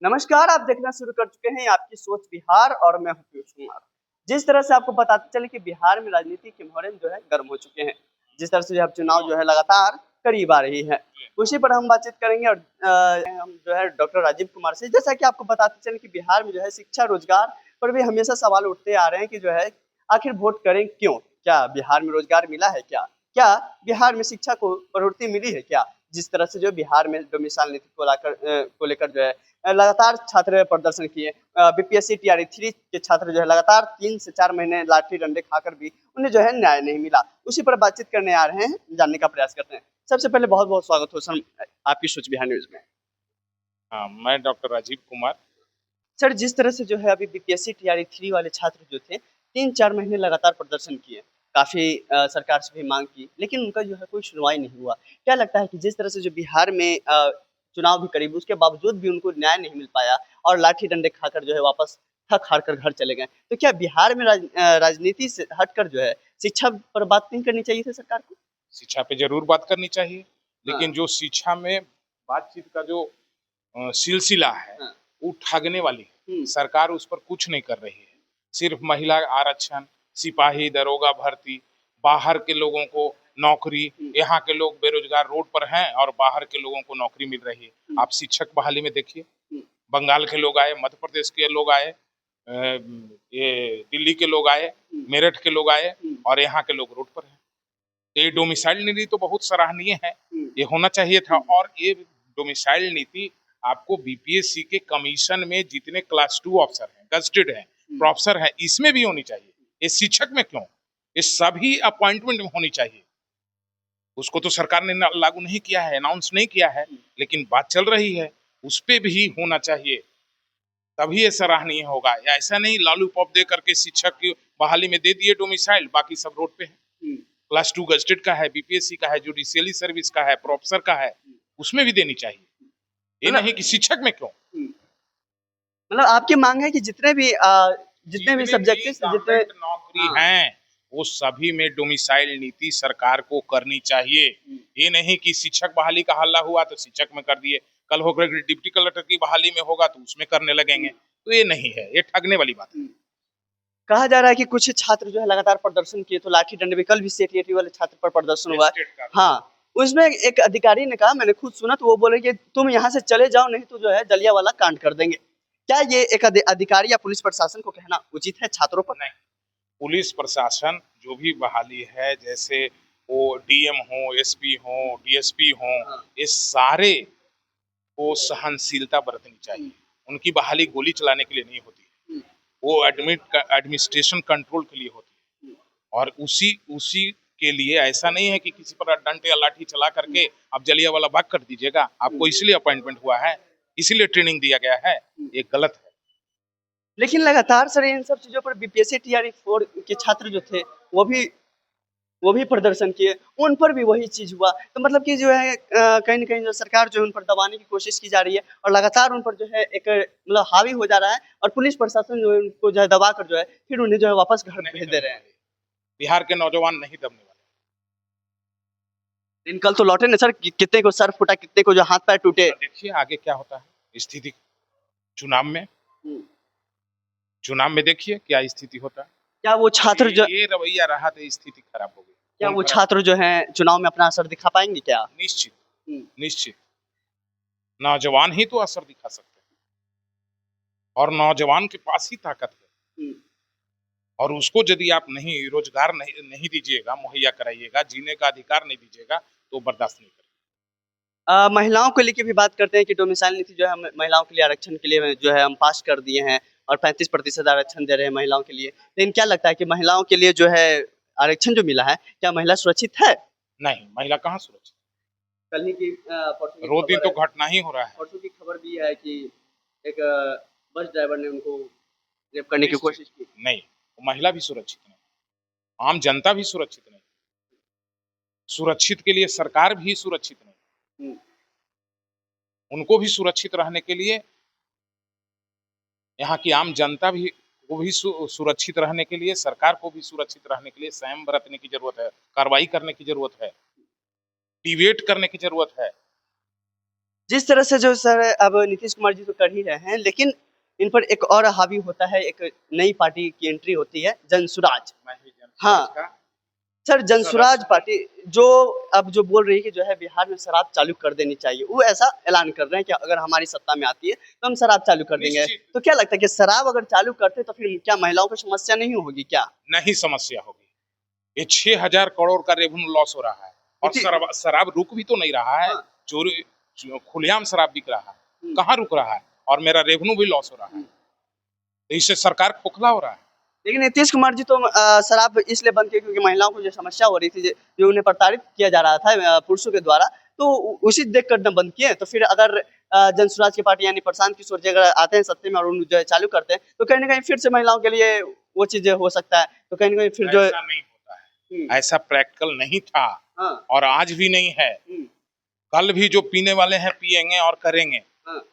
नमस्कार, आप देखना शुरू कर चुके हैं आपकी सोच बिहार और मैं हूं पीयूष कुमार। जिस तरह से आपको पता चले कि बिहार में राजनीति के मोहरे जो है गर्म हो चुके हैं। जिस तरह से जो है चुनाव जो है लगातार करीब आ रही है, उसी पर हम बातचीत करेंगे और हम जो है डॉक्टर राजीव कुमार से। जैसा कि आपको बताते चले कि बिहार में जो है शिक्षा रोजगार पर भी हमेशा सवाल उठते आ रहे हैं कि जो है आखिर वोट करें क्यों? क्या बिहार में रोजगार मिला है क्या? क्या बिहार में शिक्षा को बढ़ोतरी मिली है क्या? जिस तरह से जो बिहार में डोमिसाइल नीति को लेकर जो है लगातार छात्र प्रदर्शन किए। बीपीएससी टीआरई 3 के छात्र जो है लगातार 3 से 4 महीने लाठी डंडे खाकर भी उन्हें जो है न्याय नहीं मिला। उसी पर बातचीत करने आ रहे हैं, जानने का प्रयास करते हैं। सबसे पहले बहुत-बहुत स्वागत हो सर आपकी सोच बिहार न्यूज़ में। हाँ, मैं डॉक्टर राजीव कुमार। सर, जिस तरह से जो है अभी बीपीएससी टीआरई 3 वाले छात्र जो थे 3-4 महीने लगातार प्रदर्शन किए। काफ़ी सरकार से भी माँग की, लेकिन उनका जो है कोई सुनवाई नहीं हुआ। क्या लगता है कि जिस तरह से जो बिहार में चुनाव भी करीब, उसके बावजूद भी उनको न्याय नहीं मिल पाया और लाठी डंडे खाकर जो है वापस थक हार कर घर चले गए। तो क्या बिहार में राजनीति से हटकर जो है शिक्षा पर बात नहीं करनी चाहिए थी सरकार को? शिक्षा पे ज़रूर बात करनी चाहिए, हाँ, लेकिन जो शिक्षा में बातचीत का जो सिलसिला है, हाँ। वो ठगने वाली है। हुँ, सरकार उस पर कुछ नहीं कर रही है। सिर्फ महिला आरक्षण, सिपाही, दरोगा भर्ती, बाहर के लोगों को नौकरी, हुँ, यहाँ के लोग बेरोजगार रोड पर हैं और बाहर के लोगों को नौकरी मिल रही है। हुँ, आप शिक्षक बहाली में देखिए, हुँ, बंगाल के लोग आए, मध्य प्रदेश के लोग आए, ये दिल्ली के लोग आए, हुँ, मेरठ के लोग आए हुँ, और यहाँ के लोग रोड पर हैं। ये डोमिसाइल नीति तो बहुत सराहनीय है, हुँ, ये होना चाहिए था। हुँ, और ये डोमिसाइल नीति आपको बीपीएससी के कमीशन में जितने क्लास 2 अफसर हैं, गजेटेड हैं, हुँ। प्रोफेसर हैं, इसमें भी होनी चाहिए। ये शिक्षक में क्यों? ये सभी अपॉइंटमेंट में होनी चाहिए। उसको तो सरकार ने लागू नहीं किया है, अनाउंस नहीं किया है, लेकिन बात चल रही है, उस पे भी होना चाहिए, तभी ये सराहनीय होगा। या ऐसा नहीं लॉलीपॉप दे करके शिक्षक की बहाली में दे दिए डोमिसाइल, बाकी सब रोड पे है। हुँ, क्लास 2 गजेटेड का है, बीपीएससी का है, जुडिशियली सर्विस का है, प्रोफेसर का है, उसमें भी देनी चाहिए। ये मतलब नहीं कि शिक्षक में क्यों? हुँ, मतलब आपकी माँग है कि जितने भी जितने भी सब्जेक्ट्स जितने गवर्नमेंट नौकरी हाँ, हैं, वो सभी में डोमिसाइल नीति सरकार को करनी चाहिए। हुँ, ये नहीं कि शिक्षक बहाली का हल्ला हुआ तो शिक्षक में कर दिए, कल होकर डिप्टी कलेक्टर की बहाली में होगा तो उसमें करने लगेंगे। हुँ, तो ये नहीं है, ये ठगने वाली बात है। हुँ। कहा जा रहा है कि कुछ छात्र जो है लगातार प्रदर्शन किए, तो लाठी डंडे भी कल भी सीटीईटी वाले छात्र पर प्रदर्शन हुआ है। स्टेट का भी। हाँ, उसमें एक अधिकारी ने कहा, मैंने खुद सुना, तो वो बोले कि तुम यहाँ से चले जाओ, नहीं तो जो है जलियांवाला कांड कर देंगे। क्या ये एक अधिकारी या पुलिस प्रशासन को कहना उचित है छात्रों पर? नहीं, पुलिस प्रशासन जो भी बहाली है, जैसे वो डीएम हो, एसपी हो, डीएसपी हो, हाँ, ये सारे को सहनशीलता बरतनी हुँ, चाहिए। उनकी बहाली गोली चलाने के लिए नहीं होती है, हुँ, वो एडमिनिस्ट्रेशन कंट्रोल के लिए होती हुँ, है। और उसी उसी के लिए ऐसा नहीं है कि किसी पर डंडे या लाठी चला हुँ, करके आप जलियांवाला बाग कर दीजिएगा। हुँ, आपको इसलिए अपॉइंटमेंट हुआ है, इसीलिए ट्रेनिंग दिया गया है, हुँ। ये गलत है। लेकिन लगातार सर इन सब चीज़ों पर बीपीएससी टीआरई 4 के छात्र जो थे, वो भी वो भी प्रदर्शन किए, उन पर भी वही चीज़ हुआ। तो मतलब कि जो है कहीं न कहीं जो सरकार जो है उन पर दबाने की कोशिश की जा रही है और लगातार उन पर जो है एक मतलब हावी हो जा रहा है और पुलिस प्रशासन जो है उनको जो है दबा कर जो है फिर उन्हें जो है वापस घर नहीं भेज दे दबने रहे हैं। वाले, बिहार के नौजवान नहीं दबने वाले। लेकिन कल तो लौटे ना सर, कि कितने को सर फूटा, कितने को जो हाथ-पैर टूटे। तो देखिए आगे क्या होता है स्थिति चुनाव में। हुँ, चुनाव में देखिए क्या स्थिति होता है। क्या वो अगर छात्र जो ये रवैया रहा तो स्थिति खराब हो गई, क्या खून वो खराब। छात्र जो हैं चुनाव में अपना असर दिखा पाएँगे क्या? निश्चित, हुँ, निश्चित। नौजवान ही तो असर दिखा सकते हैं और नौजवान के पास ही ताकत है। हुँ। और उसको यदि आप नहीं रोजगार नहीं नहीं दीजिएगा, मुहैया कराइएगा, जीने का अधिकार नहीं दीजिएगा, तो बर्दाश्त नहीं करेगा। महिलाओं को लेके भी बात करते हैं कि डोमिसाइल नीति जो है हम महिलाओं के लिए आरक्षण के लिए जो है हम पास कर दिए हैं और 35% आरक्षण दे रहे हैं महिलाओं के लिए। लेकिन क्या लगता है कि महिलाओं के लिए जो है आरक्षण जो मिला है, क्या महिला सुरक्षित है? नहीं, महिला कहाँ सुरक्षित। कल ही की परसों की रोज दिन खबर तो है, घटना ही हो रहा है। परसों की खबर भी है कि एक बस ड्राइवर ने उनको रेप करने की निश्चित कोशिश की। नहीं, वो महिला भी सुरक्षित नहीं, आम जनता भी सुरक्षित नहीं। सुरक्षित के लिए सरकार भी सुरक्षित नहीं। हुँ, उनको भी सुरक्षित रहने के लिए यहाँ की आम जनता भी को भी सुरक्षित रहने के लिए, सरकार को भी सुरक्षित रहने के लिए संयम बरतने की जरूरत है, कार्रवाई करने की जरूरत है, डिबेट करने की जरूरत है। जिस तरह से जो सर अब नीतीश कुमार जी तो कर ही रहे हैं, लेकिन इन पर एक और हावी होता है, एक नई पार्टी की एंट्री होती है, जनसुराज। हाँ। सर जनसुराज पार्टी जो अब जो बोल रही है कि जो है बिहार में शराब चालू कर देनी चाहिए, वो ऐसा ऐलान कर रहे हैं कि अगर हमारी सत्ता में आती है तो हम शराब चालू कर देंगे। निश्चित। तो क्या लगता है कि शराब अगर चालू करते तो फिर क्या महिलाओं को समस्या नहीं होगी क्या? नहीं समस्या होगी। ये 6,000 करोड़ का रेवेन्यू लॉस हो रहा है और इतनी- शराब रुक भी तो नहीं रहा है। हाँ। चोरी खुलेआम शराब बिक रहा है, हम्म। कहाँ रुक रहा है? और मेरा रेवेन्यू भी लॉस हो रहा है, तो इससे सरकार खोखला हो रहा है। लेकिन नीतीश कुमार जी तो शराब इसलिए बंद की क्योंकि महिलाओं को जो समस्या हो रही थी, जो उन्हें प्रताड़ित किया जा रहा था पुरुषों के द्वारा, तो उसी देख कर न बंद किए। तो फिर अगर जनसुराज की पार्टी यानी प्रशांत किशोर जी अगर आते हैं सत्ते में और उन जो है चालू करते हैं, तो कहीं ना कहीं फिर से महिलाओं के लिए वो चीजें हो सकता है। तो कहीं ना कहीं फिर जो है ऐसा नहीं होता है, ऐसा प्रैक्टिकल नहीं था हाँ। और आज भी नहीं है। कल भी जो पीने वाले हैं पिएंगे और करेंगे। हाँ।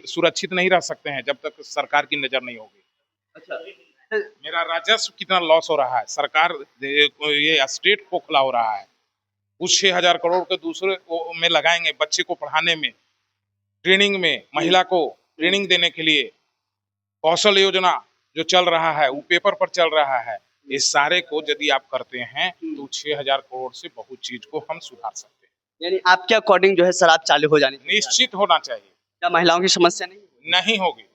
सुरक्षित नहीं रह सकते हैं जब तक सरकार की नजर नहीं होगी। अच्छा। मेरा राजस्व कितना लॉस हो रहा है, सरकार ये स्टेट खोखला हो रहा है। उस 6,000 करोड़ के दूसरे में लगाएंगे, बच्चे को पढ़ाने में, ट्रेनिंग में, महिला को ट्रेनिंग देने के लिए, कौशल योजना जो चल रहा है वो पेपर पर चल रहा है। इस सारे को यदि आप करते हैं तो 6,000 करोड़ से बहुत चीज को हम सुधार सकते हैं। यानी आपके अकॉर्डिंग जो है शराब चालू हो जानी चाहिए। निश्चित होना चाहिए। क्या महिलाओं की समस्या नहीं? नहीं होगी।